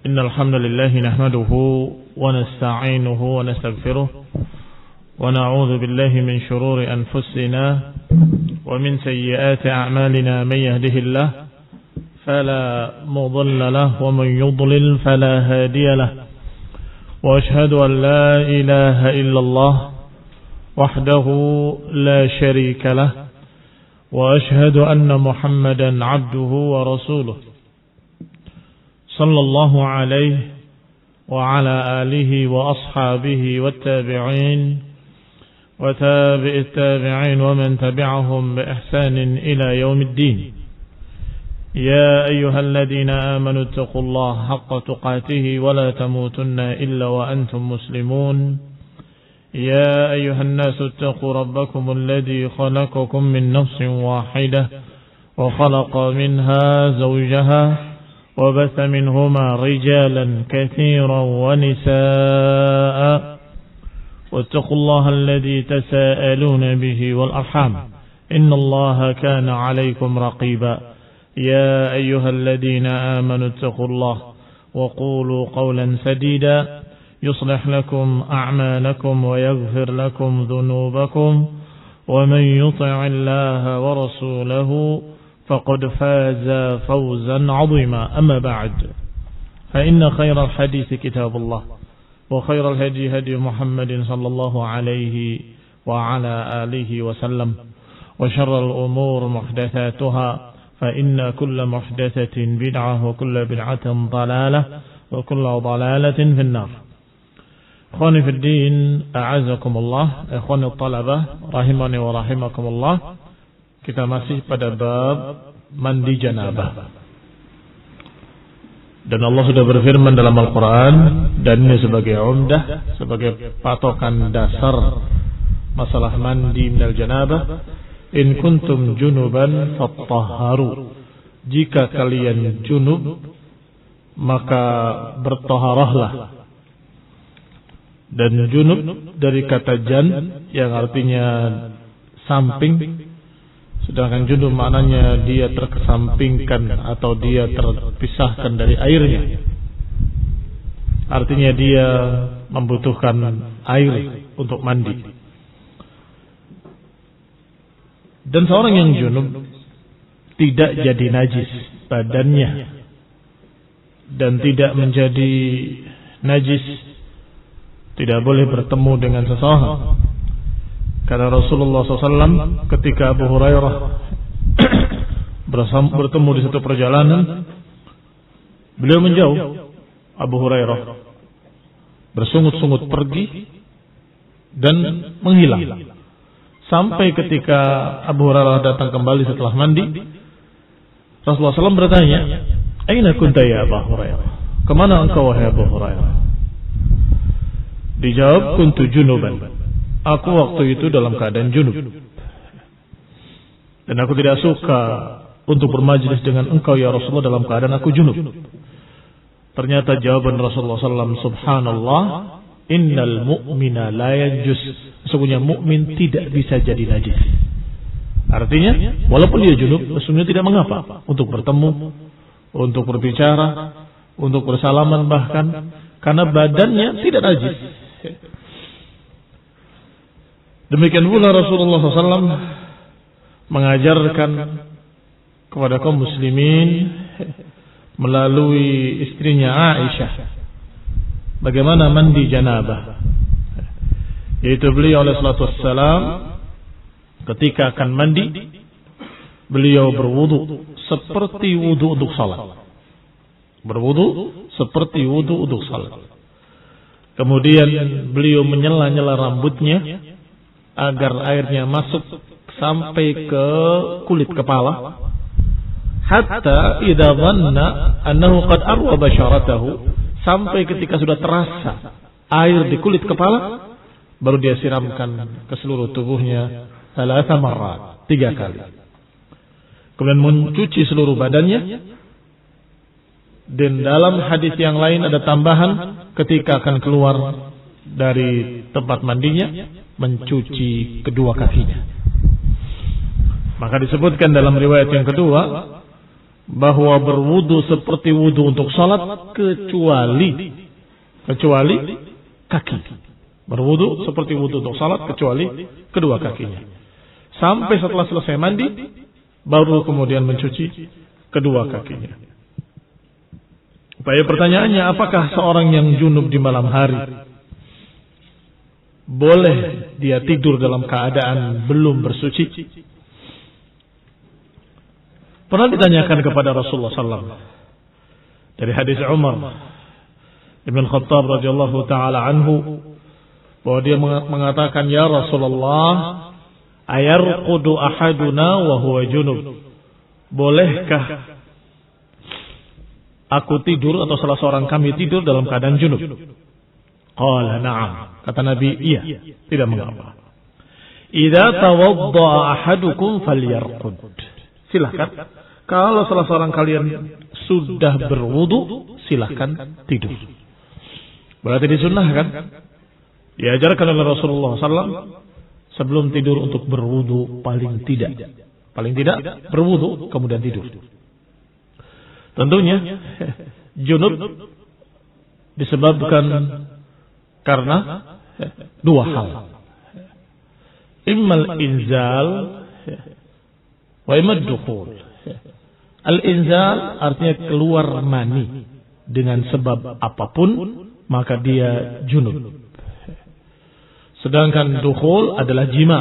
إن الحمد لله نحمده ونستعينه ونستغفره ونعوذ بالله من شرور أنفسنا ومن سيئات أعمالنا. من يهده الله فلا مضل له ومن يضلل فلا هادي له، وأشهد أن لا إله إلا الله وحده لا شريك له، وأشهد أن محمدا عبده ورسوله صلى الله عليه وعلى آله وأصحابه والتابعين وتابع التابعين ومن تبعهم بإحسان إلى يوم الدين. يا أيها الذين آمنوا اتقوا الله حق تقاته ولا تموتن إلا وأنتم مسلمون. يا أيها الناس اتقوا ربكم الذي خلقكم من نفس واحدة وخلق منها زوجها وبث منهما رجالا كثيرا ونساء، واتقوا الله الذي تساءلون به والأرحام إن الله كان عليكم رقيبا. يا أيها الذين آمنوا اتقوا الله وقولوا قولا سديدا يصلح لكم أعمالكم ويغفر لكم ذنوبكم، ومن يطع الله ورسوله فقد فاز فوزا عظيما. أما بعد، فإن خير الحديث كتاب الله، وخير الهدي هدي محمد صلى الله عليه وعلى آله وسلم، وشر الأمور محدثاتها، فإن كل محدثة بدعة وكل بدعة ضلالة وكل ضلالة في النار. إخواني في الدين أعزكم الله، إخواني الطلبة rahimani wa rahimakumullah. Kita masih pada bab mandi janabah. Dan Allah sudah berfirman dalam Al-Quran, dan ini sebagai umdah, sebagai patokan dasar masalah mandi minal janabah. In kuntum junuban fattahharu. Jika kalian junub, maka bertaharahlah. Dan junub dari kata jan yang artinya samping. Sedangkan junub maknanya dia terkesampingkan atau dia terpisahkan dari airnya. Artinya dia membutuhkan air untuk mandi. Dan seorang yang junub tidak jadi najis badannya dan tidak menjadi najis, tidak boleh bertemu dengan seseorang. Karena Rasulullah SAW ketika Abu Hurairah bertemu di satu perjalanan, beliau menjauh. Abu Hurairah bersungut-sungut pergi dan menghilang. Sampai ketika Abu Hurairah datang kembali setelah mandi, Rasulullah SAW bertanya, "Aina kunta ya Abu Hurairah? Kemana engkau wahai Abu Hurairah?" Dijawab, "Kuntu junuban." Aku waktu itu dalam keadaan junub. Dan aku tidak suka untuk bermajlis dengan engkau ya Rasulullah dalam keadaan aku junub. Ternyata jawaban Rasulullah SAW, "Subhanallah, innal mu'mina la yanjus." Sesungguhnya mukmin tidak bisa jadi najis. Artinya, walaupun dia junub, sesungguhnya tidak mengapa untuk bertemu, untuk berbicara, untuk bersalaman bahkan, karena badannya tidak najis. Demikian pula Rasulullah SAW mengajarkan kepada kaum muslimin melalui istrinya Aisyah bagaimana mandi janabah. Yaitu beliau alaihi salatu wassalam ketika akan mandi, beliau berwudu seperti wudu untuk salat. Berwudu seperti wudu untuk salat. Kemudian beliau menyela-nyela rambutnya agar airnya masuk sampai ke kulit kepala, hatta idza dhanna annahu qad arwa basharatahu, sampai ketika sudah terasa air di kulit kepala, baru dia siramkan ke seluruh tubuhnya 3 marrat, 3 kali. Kemudian mencuci seluruh badannya. Dan dalam hadis yang lain ada tambahan, ketika akan keluar dari tempat mandinya, mencuci kedua kakinya. Maka disebutkan dalam riwayat yang kedua, bahwa berwudu seperti wudu untuk salat kecuali kaki. Berwudu seperti wudu untuk salat kecuali kedua kakinya. Sampai setelah selesai mandi baru kemudian mencuci kedua kakinya. Upaya pertanyaannya, apakah seorang yang junub di malam hari boleh dia tidur dalam keadaan belum bersuci? Pernah ditanyakan kepada Rasulullah SAW dari hadis Umar Ibn Khattab radhiyallahu taala anhu, bahwa dia mengatakan, ya Rasulullah, ayarqudu ahaduna wa huwa junub, bolehkah aku tidur atau salah seorang kami tidur dalam keadaan junub? Qala na'am, kata Nabi, iya, tidak mengapa. Idza tawadda'a ahadukum falyarqud, silahkan kalau salah seorang kalian sudah berwudu, silahkan tidur. Berarti disunnahkan, diajarkan oleh Rasulullah SAW sebelum tidur untuk berwudu paling tidak berwudu kemudian tidur. Tentunya junub disebabkan karena dua hal, immal inzal wa imad dukhul. Al-inzal artinya keluar mani dengan sebab apapun, maka dia junub. Sedangkan dukhul adalah jima.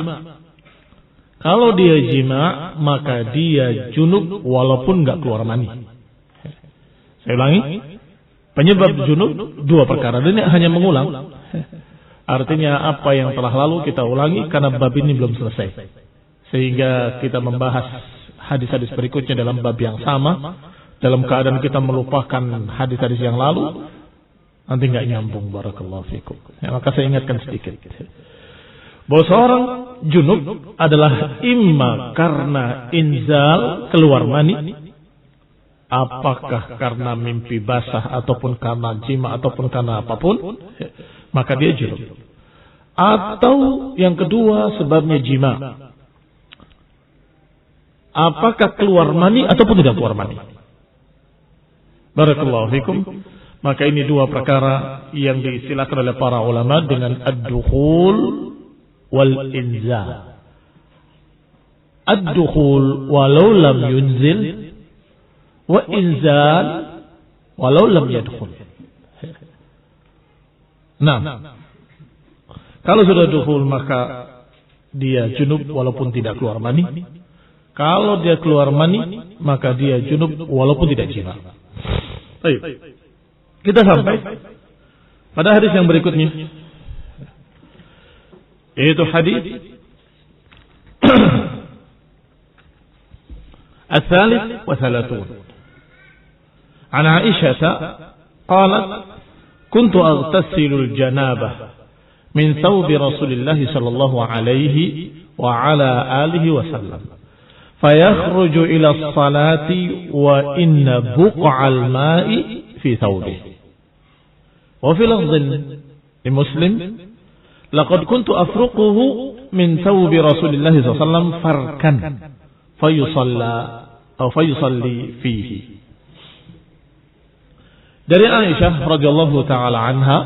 Kalau dia jima, maka dia junub walaupun enggak keluar mani. Saya ulangi, penyebab junub dua perkara. Ini hanya mengulang. Artinya apa yang telah lalu kita ulangi karena bab ini belum selesai. Sehingga kita membahas hadis-hadis berikutnya dalam bab yang sama, dalam keadaan kita melupakan hadis-hadis yang lalu, nanti nggak nyambung. Barakallahu fikum. Ya, maka saya ingatkan sedikit bahwa seorang junub adalah imma karena inzal, keluar mani, apakah karena mimpi basah ataupun karena jima ataupun karena apapun, maka dia junub. Atau yang kedua sebabnya jima, apakah keluar mani ataupun tidak keluar mani. Barakallahu fikum. Maka ini dua perkara yang diistilahkan oleh para ulama dengan ad-dukhul wal inzal. Ad-dukhul walau lam yunzil, wa inzal walau lam yadkhul. Nah, kalau sudah dukhul maka dia junub walaupun tidak keluar mani. Kalau dia keluar mani, maka dia junub walaupun tidak jima. Baik. Kita sampai pada hadis yang berikutnya, yaitu hadis الثالث وثلاثون عن عائشة قالت كنت أغتسل الجنابة من ثوب رسول الله صلى الله عليه وعلى آله وسلم فيخرج إلى الصلاة وإن بقع الماء في ثوبه. وفي لفظ لمسلم لقد كنت أفرقه من ثوب رسول الله صلى الله عليه وسلم فركا فيصلي فيه. Dari Aisyah radhiyallahu taala anha,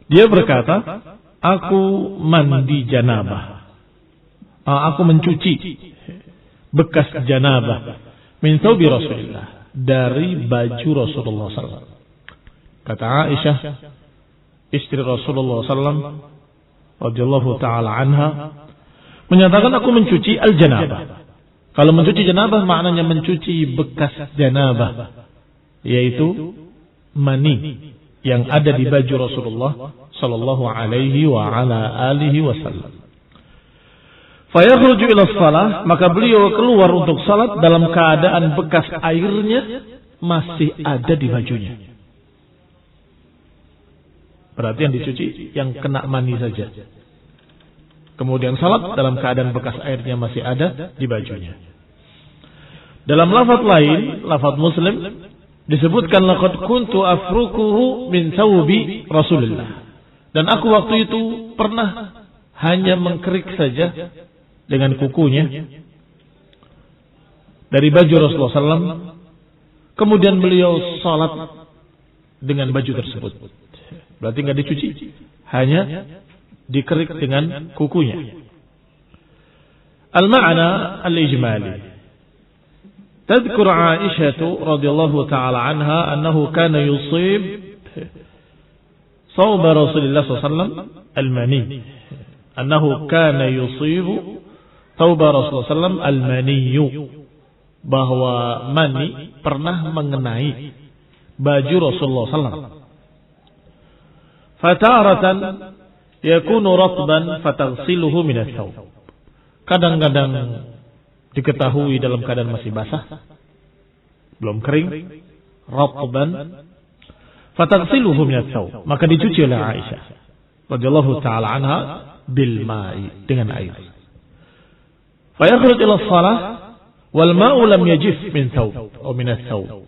dia berkata, aku mandi janabah, aku mencuci bekas janabah min thawbi Rasulillah, dari baju Rasulullah SAW. Kata Aisyah, istri Rasulullah SAW radhiyallahu taala anha, menyatakan aku mencuci al-janabah. Kalau mencuci janabah maknanya mencuci bekas janabah, yaitu mani yang ada di baju Rasulullah sallallahu alaihi wa ala alihi wasallam. Fayakhruju ila shalah, maka beliau keluar untuk salat dalam keadaan bekas airnya masih ada di bajunya. Berarti yang dicuci yang kena mani saja. Kemudian salat dalam keadaan bekas airnya masih ada di bajunya. Dalam lafaz lain, lafaz Muslim, disebutkan laqad kuntu afrukuhu min thawbi Rasulillah. Dan aku waktu itu pernah hanya mengkerik saja dengan kukunya dari baju Rasulullah SAW, kemudian beliau salat dengan baju tersebut. Berarti nggak dicuci, hanya dikerik dengan kukunya. Al-ma'na al-ijmali. تذكر عائشة رضي الله تعالى عنها أنه كان يصيب صوب رسول الله صلى الله عليه وسلم المني. أنه كان يصيب ثوب رسول الله صلى الله عليه وسلم المني. Bahwa mani pernah mengenai baju Rasulullah SAW. Fataratan yakunu ratban fataghsiluhu min ath-thawb. Kadang-kadang diketahui dalam keadaan masih basah, belum kering, ratban fataghsiluhu min ath-thawb, maka dicuci oleh Aisyah radhiyallahu taala anha bil ma'i, dengan air. Fa yakhruj ila shalah wal ma'u lam yajif min thawb atau min ath-thawb.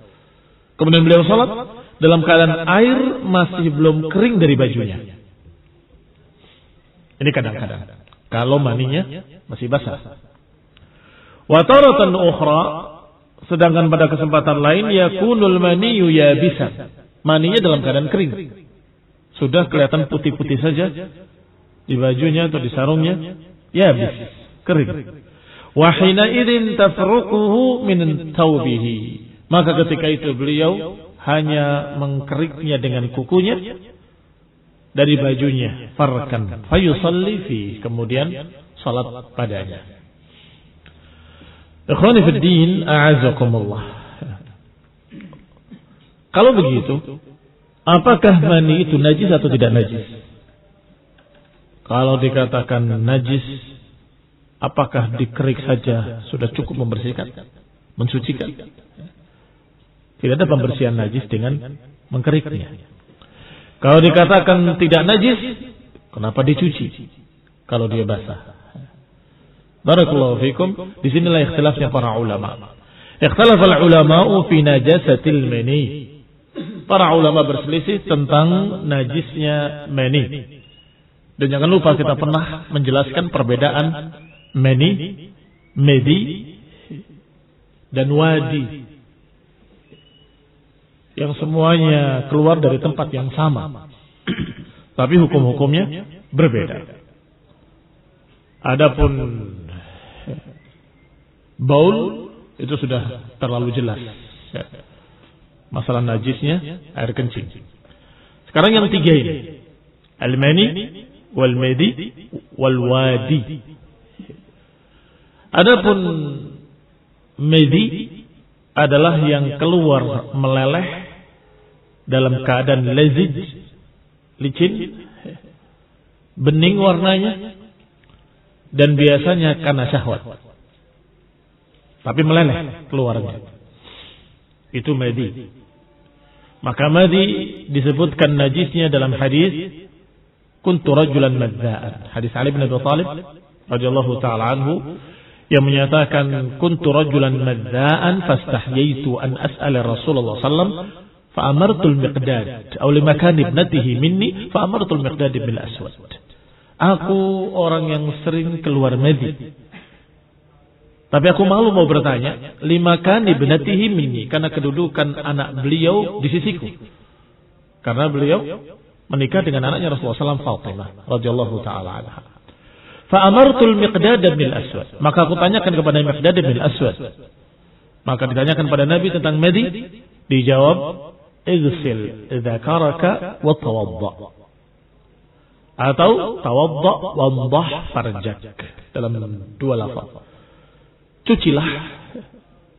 Kemudian beliau salat dalam keadaan air masih belum kering dari bajunya. Ini kadang-kadang kalau maninya masih basah. Wa taratan ukhra, sedangkan pada kesempatan lain yakunul maniyyu yabisan. Maninya dalam keadaan kering. Sudah kelihatan putih-putih saja di bajunya atau di sarungnya, yabis, kering. Wa hina idzin tafruquhu min thawbihi. Maka ketika itu beliau hanya mengkeriknya dengan kukunya dari bajunya, farkan fayusalli fi, kemudian salat padanya. Ikhwani fid din, a'azakumullah. Kalau begitu, apakah mani itu najis atau tidak najis? Kalau dikatakan najis, apakah dikerik saja sudah cukup membersihkan, mensucikan? Tidak ada pembersihan najis dengan mengkeriknya. Kalau dikatakan tidak najis, kenapa dicuci kalau dia basah? Barakallahu fikum. Di sinilah ikhtilafnya para ulama. Ikhtalafal ulama'u fi najasatil mani. Para ulama berselisih tentang najisnya mani. Dan jangan lupa kita pernah menjelaskan perbedaan mani, medi, dan wadi, yang semuanya keluar dari tempat yang sama, tapi hukum-hukumnya berbeda. Adapun baul itu sudah terlalu jelas. Masalah najisnya air kencing. Sekarang yang tiga ini, al-mani, wal medi, wal wadi. Adapun medi adalah yang keluar meleleh dalam keadaan lazij, licin, bening warnanya, dan biasanya karena syahwat, tapi meleleh keluarnya. Itu madi. Maka madi disebutkan najisnya dalam hadis kuntu rajulan madza'an, hadis Ali bin Abi Thalib radhiyallahu taala anhu, yang menyatakan kuntu rajulan madza'an fastahyaitu an as'ala Rasulullah sallam fa amartu al-miqdad aw li makan ibnatihi minni fa amartu al-miqdad bil aswad. Aku orang yang sering keluar madi, tapi aku malu mau bertanya, lima kan ibnatihi minni, karena kedudukan anak beliau di sisiku, karena beliau menikah dengan anaknya Rasulullah SAW, Fatimah radhiyallahu taala anha. Fa amartul Miqdad bin Aswad, maka aku tanyakan kepada Miqdad bin Aswad. Maka ditanyakan pada Nabi tentang madi, dijawab igsil dzakaraka wa tawadda, atau tawadda wamdah farjak, dalam dua lafaz. Cucilah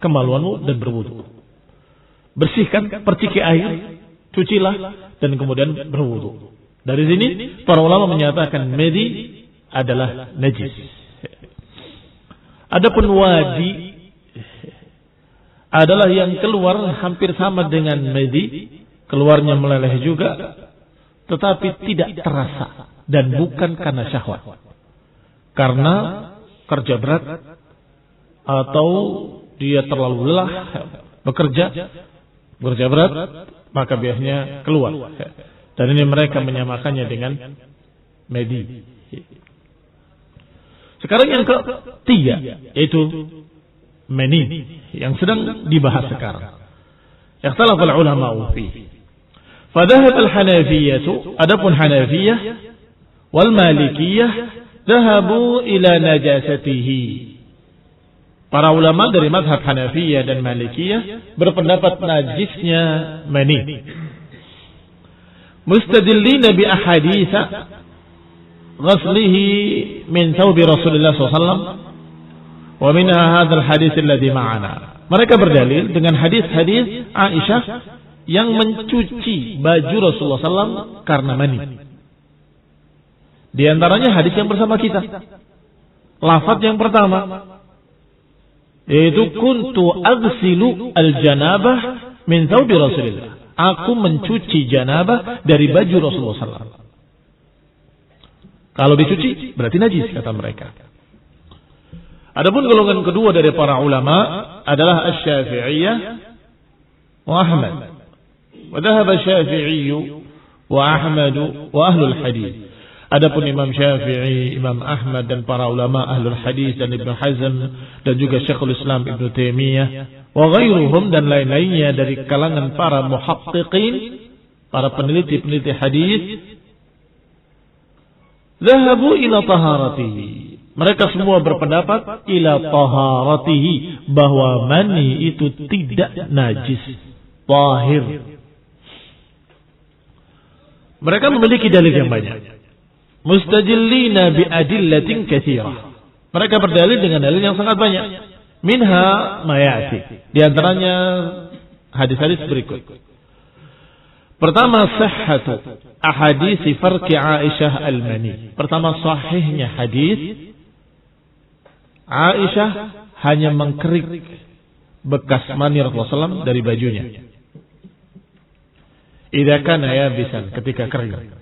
kemaluanmu dan berwudu. Bersihkan, perciki air, cucilah dan kemudian berwudu. Dari sini para ulama menyatakan madi adalah najis. Adapun wadi adalah yang keluar hampir sama dengan madi, keluarnya meleleh juga, tetapi tidak terasa dan bukan karena syahwat. Karena kerja berat atau dia terlalu lelah bekerja berat, maka biasanya keluar. Dan ini mereka menyamakannya dengan medi. Sekarang yang ketiga, yaitu mani yang sedang dibahas sekarang. Ikhtalafal ulama fi. Fadhahab al-Hanafiyyah, adapun Hanafiyah wal Malikiyah dhahabu ila najasatihi. Para ulama dari mazhab Hanafiyah dan Malikiyah berpendapat najisnya mani. Mustadillina bi ahaditsa ghaslihi min thawbi Rasulullah SAW wa minha hadzal hadits alladhi ma'ana. Mereka berdalil dengan hadis-hadis Aisyah yang mencuci baju Rasulullah SAW karena mani. Di antaranya hadis yang bersama kita. Lafaz yang pertama yaitu kuntu aghsilu al-janabah min thawbi Rasulillah. Aku mencuci janabah dari baju Rasulullah SAW. Kalau dicuci berarti najis kata mereka. Adapun golongan kedua dari para ulama adalah Asy-Syafi'iyah wa Ahmad. Wa dhahaba Asy-Syafi'i wa Ahmad wa ahlul hadis. Adapun Imam Syafi'i, Imam Ahmad dan para ulama ahlul hadis dan Ibnu Hazm dan juga Syekhul Islam Ibnu Taimiyah wa ghairuhum dan lain-lainnya dari kalangan para muhaqqiqin, para peneliti-peneliti hadis, dhahabu ila taharatihi. Mereka semua berpendapat ila taharatihi, bahwa mani itu tidak najis, tahir. Mereka memiliki dalil yang banyak. Mustajillina bi adillatin katsirah. Mereka berdalil dengan dalil yang sangat banyak. Minha mayati. Di antaranya hadis-hadis berikut. Pertama, sahhatu ahadits farqi Aisyah al-mani. Pertama, sahihnya hadis Aisyah hanya mengkerik bekas mani Rasulullah SAW dari bajunya. Idza kana yabisan, ketika kering.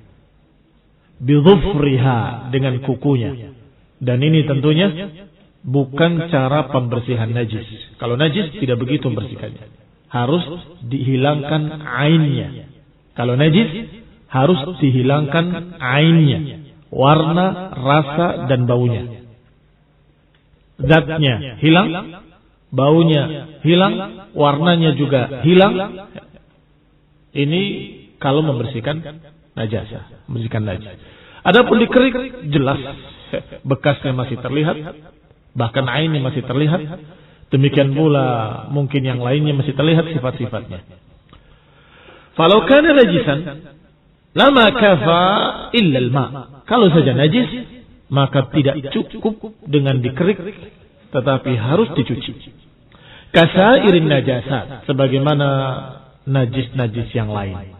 Bidhufriha, dengan kukunya. Dan ini tentunya bukan cara pembersihan najis. Kalau najis tidak begitu membersihkannya. Harus dihilangkan ainnya. Kalau najis harus dihilangkan ainnya, warna, rasa dan baunya. Zatnya hilang, baunya hilang, warnanya juga hilang. Ini kalau membersihkan najasa, membersihkan najis. Adapun dikerik jelas bekasnya masih terlihat, bahkan ainnya masih terlihat. Demikian pula mungkin yang lainnya masih terlihat sifat-sifatnya. Falau kana najisan lama kafa illa al-ma. Kalau saja najis maka tidak cukup dengan dikerik, tetapi harus dicuci. Kasairin najasat, sebagaimana najis-najis yang lain.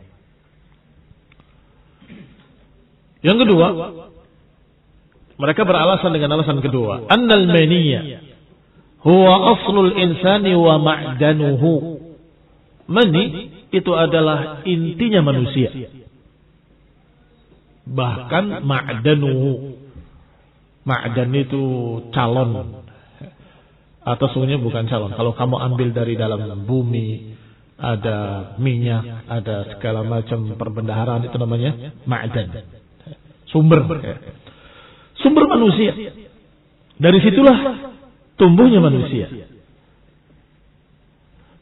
Yang kedua, mereka beralasan dengan alasan kedua, annal maniyya huwa aslul insani wa ma'danuhu. Mani itu adalah intinya manusia, bahkan ma'danuhu. Ma'dan itu calon, atau sebenarnya bukan calon. Kalau kamu ambil dari dalam bumi, ada minyak, ada segala macam perbendaharaan, itu namanya ma'dan. Sumber manusia. Dari situlah tumbuhnya manusia.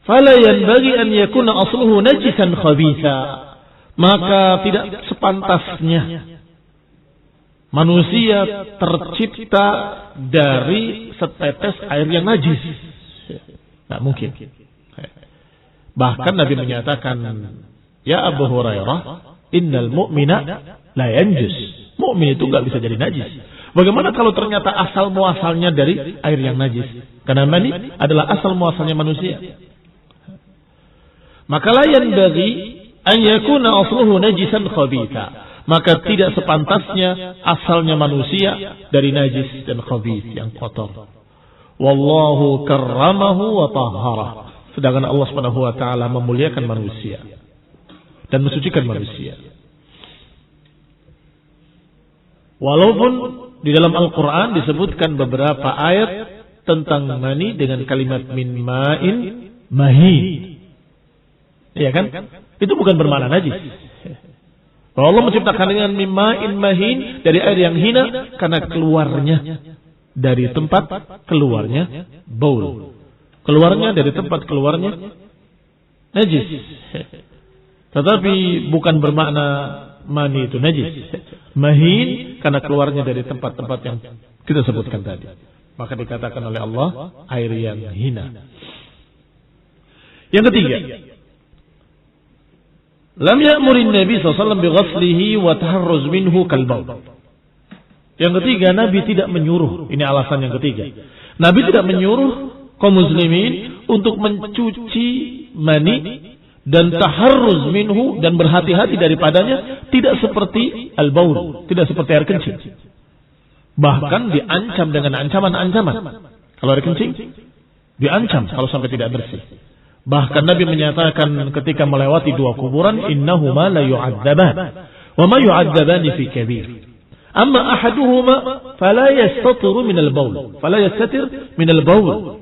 Fala yanbaghi an yakuna asluhu najisan khabitha. Maka tidak sepantasnya manusia tercipta dari setetes air yang najis. Tidak mungkin. Bahkan Nabi menyatakan, ya Abu Hurairah, innal mu'mina la yanjus. Mukmin itu nggak bisa jadi najis. Bagaimana kalau ternyata asal muasalnya dari air yang najis? Karena mani adalah asal muasalnya manusia. Maka la yanbaghi an yakuna asluhu najisan khabitha. Maka tidak sepantasnya asalnya manusia dari najis dan khabith, yang kotor. Wallahu karramahu wa tahharah. Sedangkan Allah Subhanahu wa taala memuliakan manusia dan mensucikan manusia. Walaupun di dalam Al-Quran disebutkan beberapa ayat tentang mani dengan kalimat min ma'in mahin. Iya kan? Itu bukan bermakna najis. Bahwa Allah menciptakan dengan min ma'in mahin, dari air yang hina, karena keluarnya dari tempat keluarnya baul. keluarnya dari tempat keluarnya najis. Tetapi bukan bermakna mani itu najis. Mahin karena keluarnya dari tempat-tempat yang kita sebutkan tadi. Maka dikatakan oleh Allah air yang hina. Yang ketiga, lam ya'murin Nabi SAW bighaslihi wa taharruz minhu kalbaul. Yang ketiga, Nabi tidak menyuruh. Ini alasan yang ketiga. Nabi tidak menyuruh kaum muslimin untuk mencuci mani dan taharruz minhu dan berhati-hati daripadanya, tidak seperti al-baul, tidak seperti air kencing. Bahkan diancam dengan ancaman-ancaman. Kalau air kencing diancam kalau sampai tidak bersih. Bahkan Nabi menyatakan ketika melewati dua kuburan, innahuma la yu'adzaban wa ma yu'adzabani fi kabir. Amma ahaduhuma fala yastatiru min al-baul, fala yastatir min al-baul.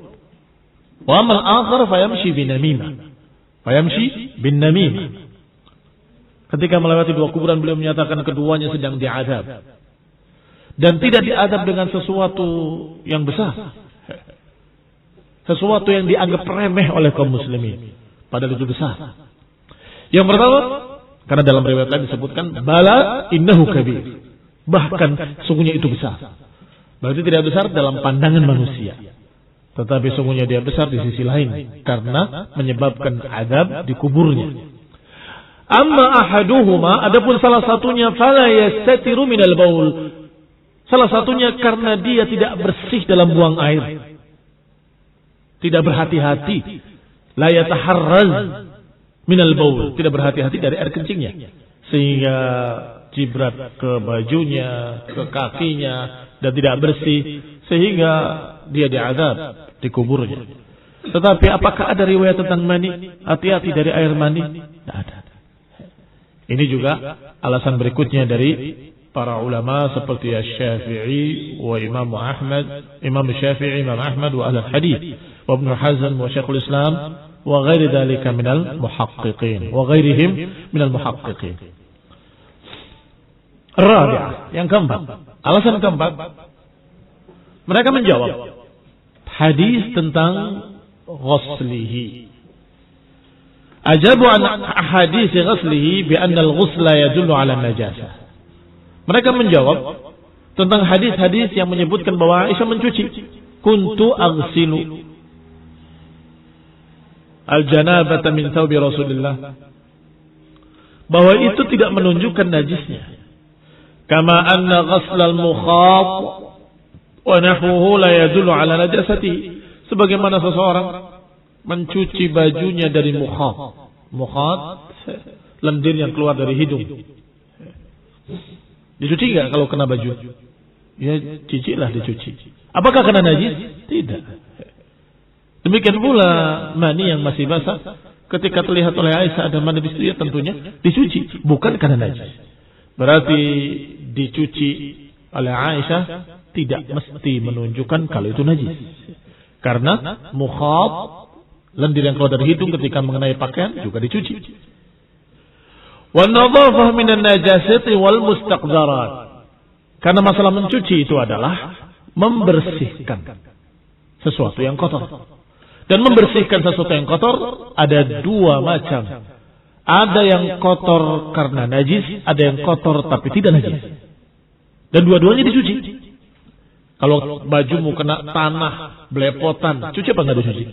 Wa amma al-akhar fayamshi binamimah. Fayamshi bin namimah. Ketika melewati dua kuburan, beliau menyatakan keduanya sedang diadab. Dan tidak diadab dengan sesuatu yang besar. Sesuatu yang dianggap remeh oleh kaum muslimin. Padahal itu besar. Yang pertama, karena dalam riwayat lain disebutkan, bala innahu kabir. Bahkan sungguhnya itu besar. Berarti tidak besar dalam pandangan manusia. Tetapi sungguhnya dia besar di sisi lain karena menyebabkan azab di kuburnya. Amma ahaduhuma, adapun salah satunya fala yastatiru minal baul. Salah satunya karena dia tidak bersih dalam buang air. Tidak berhati-hati. La yataharraz minal baul, tidak berhati-hati dari air kencingnya. Sehingga jibrat ke bajunya, ke kakinya dan tidak bersih, sehingga dia diazab di kuburnya. Tetapi apakah ada riwayat tentang mani? Hati-hati dari air mani? Tidak ada. Ini juga alasan berikutnya dari para ulama seperti Syafi'i wa Imam Ahmad, Imam Syafi'i, Imam Ahmad wa Ahlul Hadis, wa Ibnu Hazm wa Syekhul Islam wa ghairi dzalika minal muhaqqiqin wa ghairihim minal muhaqqiqin. Rabi'ah, yang keempat, alasan keempat, mereka menjawab hadis tentang ghuslihi. Ajabu an hadis ghuslihi bi anna al-ghusla yadullu ala najasah. Mereka menjawab tentang hadis-hadis yang menyebutkan bahwa Aisyah mencuci. Kuntu aghsilu al-janabata min thawbi Rasulillah. Bahwa itu tidak menunjukkan najisnya. Kama anna ghusla al-mukhat wa nahwuhu la yadullu ala najasatihi. Sebagaimana seseorang mencuci bajunya dari mukhat. Mukhat, lendir yang keluar dari hidung. Dicuci enggak kalau kena baju? Ya, cicilah dicuci. Apakah kena najis? Tidak. Demikian pula mani yang masih basah, ketika terlihat oleh Aisyah ada mani di situ, ya tentunya dicuci, bukan karena najis. Berarti dicuci oleh Aisyah tidak mesti menunjukkan kalau itu najis. Karena mukhat, lendir yang keluar dari hidung ketika mengenai pakaian juga dicuci. Wan nadhafah minan najasati wal mustaqdarat. Karena masalah mencuci itu adalah membersihkan sesuatu yang kotor. Dan membersihkan sesuatu yang kotor ada dua macam. Ada yang kotor karena najis, ada yang kotor tapi tidak najis. Dan dua-duanya dicuci. Kalau bajumu kena tanah, belepotan, cuci apa enggak dicuci?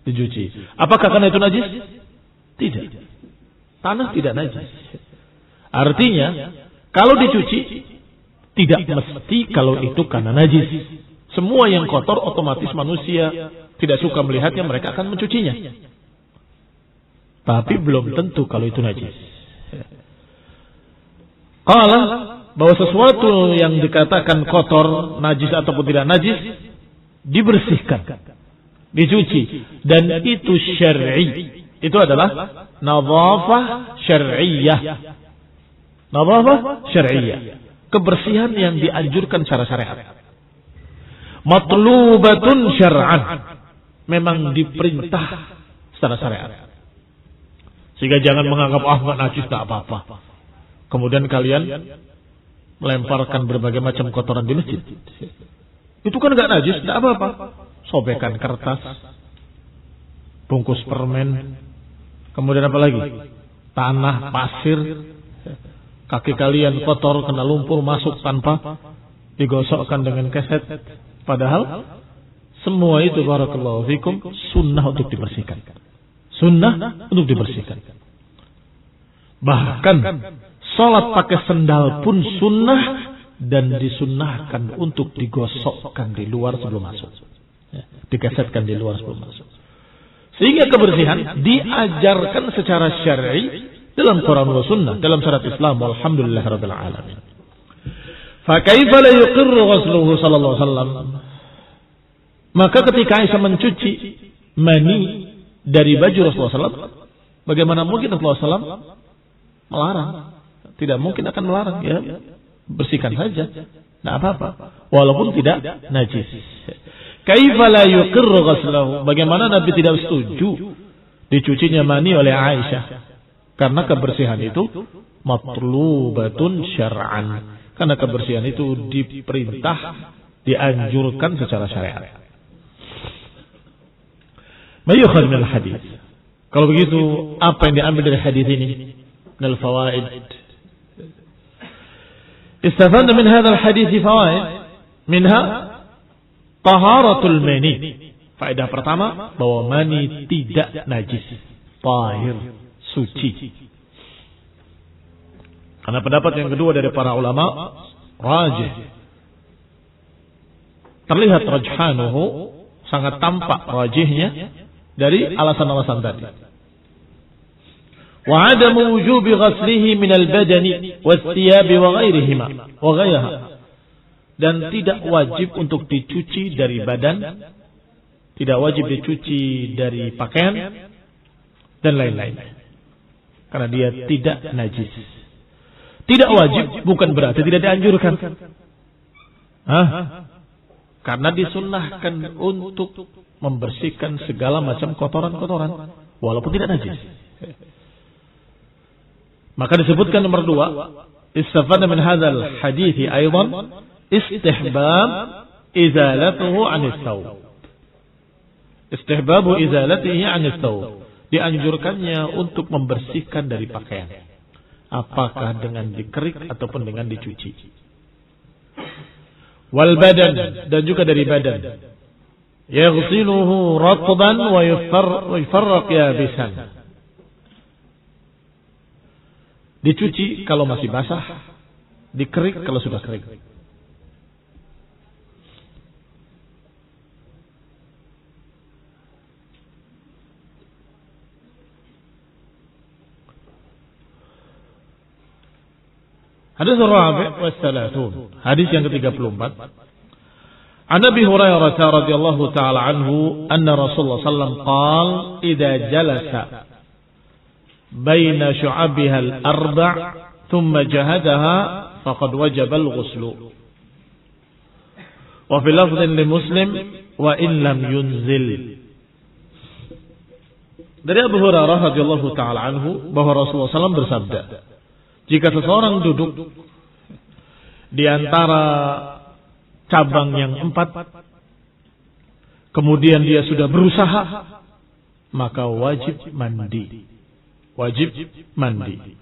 Dicuci. Apakah karena itu najis? Tidak. Tanah tidak najis. Artinya, kalau dicuci, tidak mesti kalau itu karena najis. Semua yang kotor otomatis manusia tidak suka melihatnya, mereka akan mencucinya. Tapi belum tentu kalau itu najis. Qala, bahwa sesuatu yang dikatakan kotor, najis ataupun tidak najis, dibersihkan, dicuci. Dan itu syar'i. Itu adalah nadhafah syar'iyyah. Nadhafah syar'iyyah. Kebersihan yang dianjurkan secara syariat. Matlubatun syar'an. Memang diperintah secara syariat. Sehingga jangan menganggap enggak najis, enggak apa-apa. Kemudian kalian melemparkan berbagai macam kotoran di masjid. Itu kan enggak najis, enggak apa-apa. Sobekan kertas, bungkus permen, kemudian apa lagi? Tanah, pasir, kaki kalian kotor kena lumpur masuk tanpa digosokkan dengan keset. Padahal semua itu barakallahu fikum sunnah untuk dibersihkan. Sunnah untuk dibersihkan. Bahkan salat pakai sendal pun sunnah dan disunnahkan untuk digosokkan di luar sebelum masuk. Dikesetkan di luar sebelum masuk. Sehingga kebersihan diajarkan secara syar'i dalam Quran wa sunnah, dalam syariat Islam. Walhamdulillahirabbil alamin. Fa kaifa la yuqirru ghusluhu sallallahu alaihi wasallam? Maka ketika Aisyah mencuci mani dari baju Rasulullah SAW, bagaimana mungkin Rasulullah SAW melarang? Tidak mungkin akan melarang, ya bersihkan saja, tidak apa-apa, walaupun tidak najis. Kaifa la yuqirru ghuslahu? Bagaimana Nabi tidak setuju dicucinya mani oleh Aisyah? Karena kebersihan itu matlubatun syar'an. Karena kebersihan itu diperintah, dianjurkan secara syariat. Mayukhad min al-hadis. Kalau begitu, apa yang diambil dari hadis ini? Min al-fawaid. Istafadna min hadha al-hadis fawaid. Minha taharatul mani. Faedah pertama, bahwa mani tidak najis, tahir, suci. Karena pendapat yang kedua dari para ulama rajih. Terlihat rajhanuhu, sangat tampak rajihnya dari alasan-alasan tadi. Wa adamu wujubi ghaslihi min al-badani was-thiyabi wa ghairihima wa ghayriha. Dan tidak wajib untuk dicuci dari badan, tidak wajib dicuci dari pakaian dan lain-lain. Karena dia tidak najis. Tidak wajib bukan berarti tidak dianjurkan. Karena disunnahkan untuk membersihkan segala macam kotoran-kotoran walaupun tidak najis. Maka disebutkan nomor 2, istafadna min hadzal hadithi aidan istihbab izalatuhu 'anil thawb. Istihbabu izalatihi 'anil thawb. Dianjurkannya untuk membersihkan dari pakaian. Apakah dengan dikerik ataupun dengan dicuci. Wal badan, dan juga dari badan. Yaghsiluhu ratban wa yufarraq yabisan. Dicuci kalau masih basah, dikerik kalau sudah kering. Hadis Rabi' wa Thalathun. Hadis yang ke-34. An Abi Hurairah radhiyallahu taala anhu anna Rasulullah sallallahu alaihi wasallam qala idza jalasa baina syu'abiha al-arba' thumma jahadaha faqad wajaba al-ghuslu. Wa fi lafdhin li Muslim wa in lam yunzil. Dari Abu Hurairah radhiyallahu taala anhu bahwa Rasulullah SAW bersabda, jika seseorang duduk di antara cabang yang 4, kemudian dia sudah berusaha, maka wajib mandi. Wajib mandi.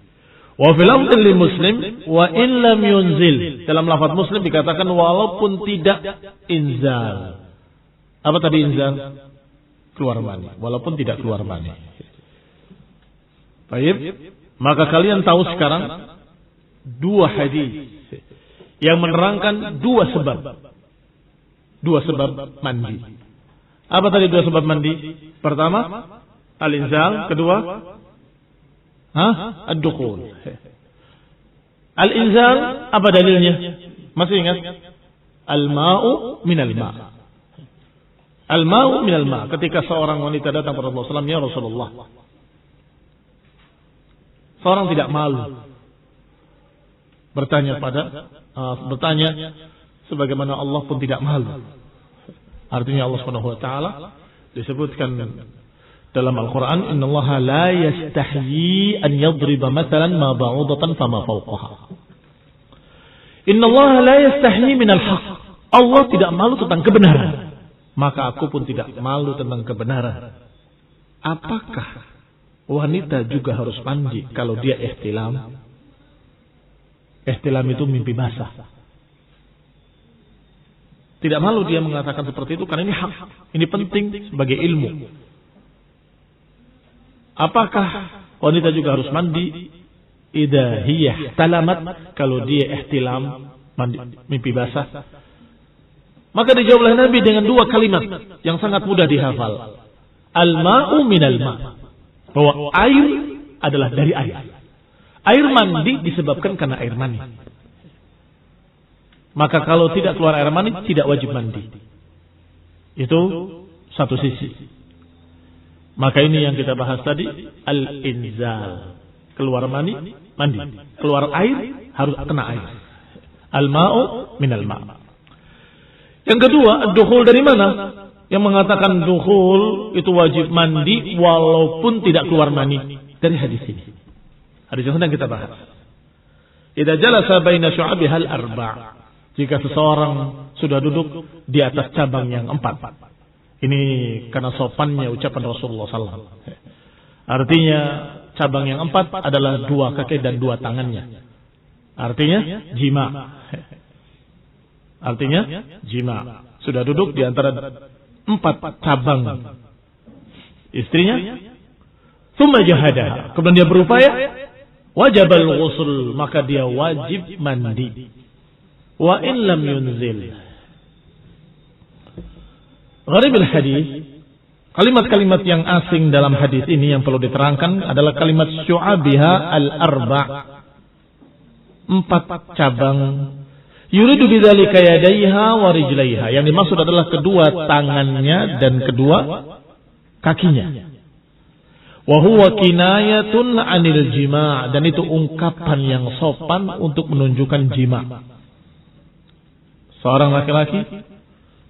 Wa fil lafdhi li Muslim wa in lam yunzil. Dalam lafaz Muslim dikatakan walaupun tidak inzal. Apa tadi inzal? Keluar mani. Walaupun tidak keluar mani. Baik. Maka kalian tahu sekarang 2 hadis yang menerangkan 2 sebab. 2 sebab mandi. Apa tadi 2 sebab mandi? Pertama, al-inzal. Kedua, ad-dukhul. Al-inzal, apa dalilnya? Masih ingat? Al-ma'u minal ma'. Al-ma'u minal ma'. Ketika seorang wanita datang kepada Rasulullah SAW, ya Rasulullah, seorang tidak malu bertanya sebagaimana Allah pun tidak malu. Artinya Allah Subhanahu wa taala disebutkan dalam Al-Qur'an, innallaha la yastahyi an yadriba mathalan ma ba'udatan fama fawqaha. Innallaha la yastahyi minal haqq. Allah tidak malu tentang kebenaran. Maka aku pun tidak malu tentang kebenaran. apakah wanita juga harus mandi kalau dia ihtilam? Ihtilam itu mimpi basah. Tidak malu dia mengatakan seperti itu karena ini hak, ini penting sebagai ilmu. Apakah wanita juga harus mandi idza hiya talamat, kalau dia ihtilam, mandi mimpi basah? Maka dijawab oleh Nabi dengan dua kalimat yang sangat mudah dihafal. Al-ma'u minal ma'. Bahwa air adalah dari air. Air mandi disebabkan karena air mani. Maka kalau tidak keluar air mani, tidak wajib mandi. Itu satu sisi. Maka ini yang kita bahas tadi, al-inzal. Keluar mani, mandi. Keluar air, harus kena air. Al-ma'u minal ma'. Yang kedua, dukhul dari mana? Yang mengatakan dukhul itu wajib mandi walaupun tidak keluar mani. Dari hadis ini. Hadis yang sedang kita bahas. Idza jalasa baina syu'abihal arba'. Jika seseorang sudah duduk di atas cabang yang 4. Ini karena sopannya ucapan Rasulullah SAW. Artinya cabang yang 4 adalah 2 kaki dan 2 tangannya. Artinya jima. Artinya jima. Sudah duduk di antara 4 cabang istrinya. Tsumma jahada. Kemudian dia berupaya. Wajibal ghusl. Maka dia wajib mandi. Wa in lam yunzil. Gharibul hadis. Kalimat-kalimat yang asing dalam hadis ini yang perlu diterangkan adalah kalimat syu'abiha al-arba'. 4 cabang. Yuridu bidzalika yadayha wa rijlaiha. Yang dimaksud adalah kedua tangannya dan kedua kakinya. Wa huwa kinayatun 'anil jima', dan itu ungkapan yang sopan untuk menunjukkan jima'. Seorang laki-laki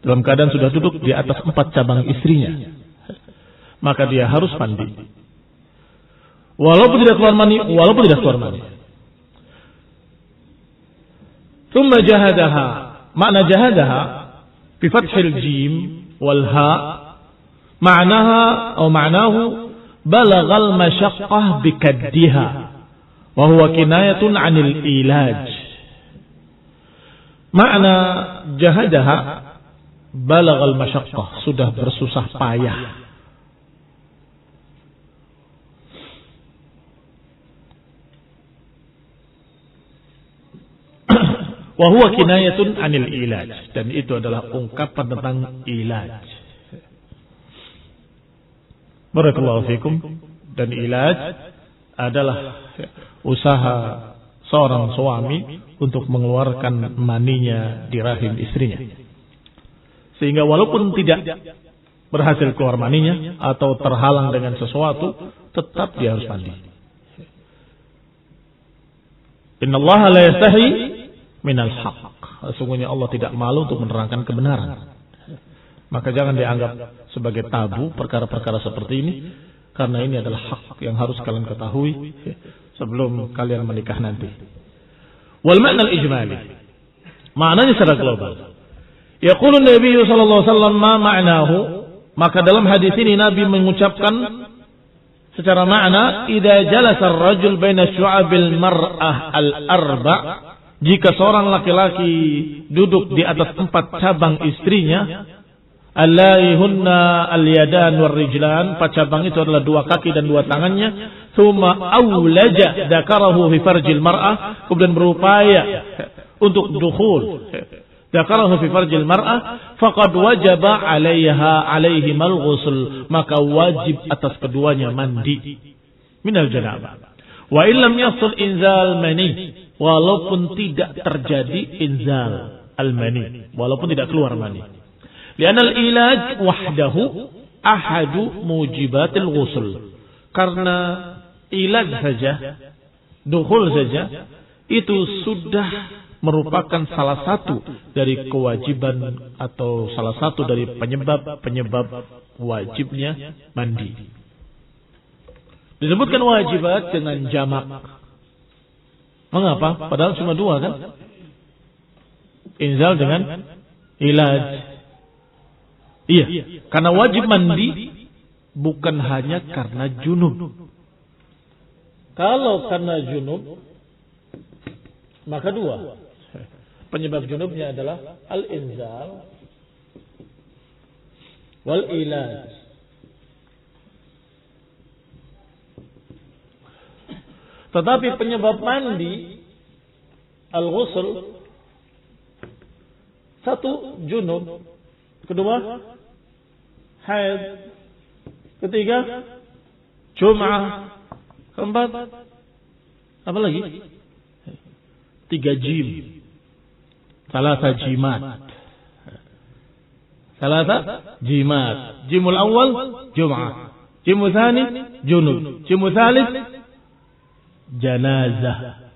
dalam keadaan sudah duduk di atas 4 cabang istrinya, maka dia harus mandi. Walaupun tidak keluar mani, ثم جهدها. معنى جهدها بفتح الجيم والهاء معناه بلغ المشقة بكدها وهو كناية عن الإيلاج. معنى جهدها بلغ المشقة, sudah bersusah payah. Wa huwa kinayatun 'anil ilaj, dan itu adalah ungkapan tentang ilaj. Barakallahu fikum. Dan ilaj adalah usaha seorang suami untuk mengeluarkan maninya di rahim istrinya. Sehingga walaupun tidak berhasil keluar maninya atau terhalang dengan sesuatu, tetap dia harus mandi. Innallaha la yastahi minal haq. Sesungguhnya Allah tidak malu untuk menerangkan kebenaran. Maka jangan dianggap sebagai tabu perkara-perkara seperti ini, karena ini adalah hak yang harus kalian ketahui sebelum kalian menikah nanti. Wal ma'na al-ijmali, maknanya secara global. Yaqulu Nabi sallallahu alaihi wasallam ma ma'nahu, maka dalam hadis ini Nabi mengucapkan secara makna, idza jalasa ar-rajul baina syu'abil mar'ah al-arba'. Jika seorang laki-laki duduk di atas 4 cabang istrinya, allaihunna al-yadan war-rijlan, 4 cabang itu adalah 2 kaki dan 2 tangannya, thumma awlaja dzakarahu fi farjil mar'ah, kemudian berupaya untuk dukhul dzakarahu fi farjil mar'ah, faqad wajaba 'alaihimal ghusl, maka wajib atas keduanya mandi minal janabah. Wa illam yasul inzal mani, walaupun tidak terjadi inzal al-mani, walaupun tidak keluar mani. Li'anna al-ilaj wahdahu ahadu mujibatil ghusl. Karena ilaj saja, dukhul saja, itu sudah merupakan salah satu dari kewajiban atau salah satu dari penyebab wajibnya mandi. Disebutkan wajibat dengan jamak. Mengapa? Padahal cuma 2 kan? Inzal dengan ilaj. Iya, karena wajib mandi bukan hanya karena junub. Kalau karena junub, maka dua. Penyebab junubnya adalah al-inzal wal ilaj. Tetapi penyebab mandi al-ghusl, satu junub, kedua haid, ketiga jum'ah, keempat apa lagi? 3 jim. Salasa jimat. Jimul awal jum'ah, jimul thani junub, jimul thalith janazah.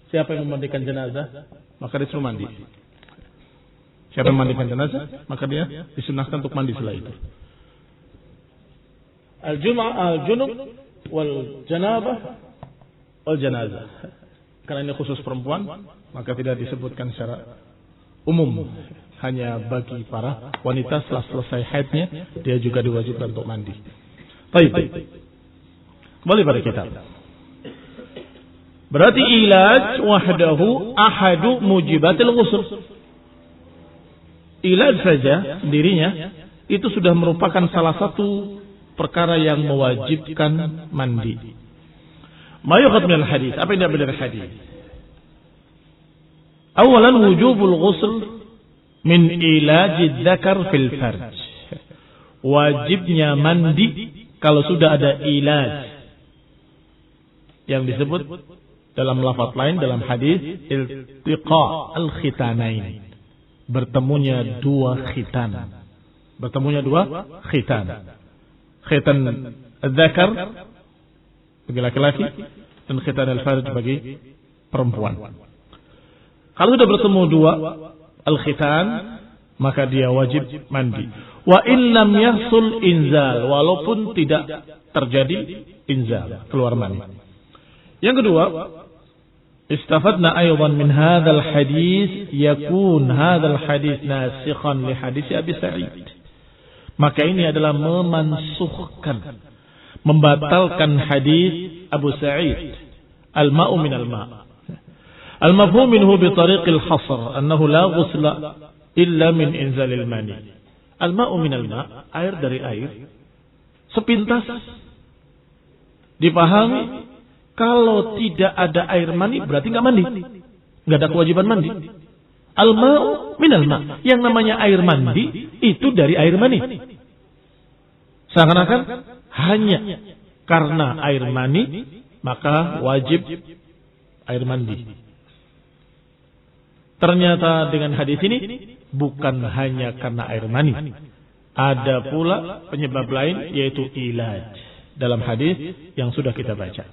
Siapa yang memandikan jenazah, maka dia suruh mandi. Siapa yang memandikan jenazah, maka dia disunahkan untuk mandi setelah itu. Al-junub wal janabah wal janazah. Karena ini khusus perempuan, maka tidak disebutkan secara umum. Hanya bagi para wanita setelah selesai haidnya, dia juga diwajibkan untuk mandi. Baik. Kembali pada kitab. Berarti ilaj wahdahu ahadu mujibatil ghusl. Ilaj saja dirinya itu sudah merupakan salah satu perkara yang mewajibkan mandi. Ma yukhad min al-hadis. Apa yang diambil dari hadis? Awalan wujubul ghusl min ilaji dzakar fil farj. Wajibnya mandi kalau sudah ada ilaj yang disebut dalam lafaz lain dalam hadis iltiqa al-khitanain. Bertemunya dua khitan. Khitan dzakar bagi laki-laki dan khitan al-farj bagi perempuan. Kalau sudah bertemu dua al-khitan, maka dia wajib mandi. Wa in lam yahsul inzal, walaupun tidak terjadi inzal, keluar mani. Yang kedua, istafadna aydan min hadzal hadis yakun hadzal hadis nasikhan li hadis Abi Sa'id. Maka ini adalah memansukhkan, membatalkan hadis Abu Sa'id, al-ma'u min al-ma'. Al-mafhum minhu bi tariq al-hasr annahu la ghusla illa min inzalil mani. Al-ma'u min al-ma', air dari air. Sepintas dipahami kalau tidak ada air mani berarti enggak mandi. Enggak ada kewajiban mandi. Al-ma'u min al-ma', yang namanya air mandi itu dari air mani. Seakan-akan hanya karena air mani maka wajib air mandi. Ternyata dengan hadis ini bukan hanya karena air mani. Ada pula penyebab lain yaitu ilaj dalam hadis yang sudah kita baca.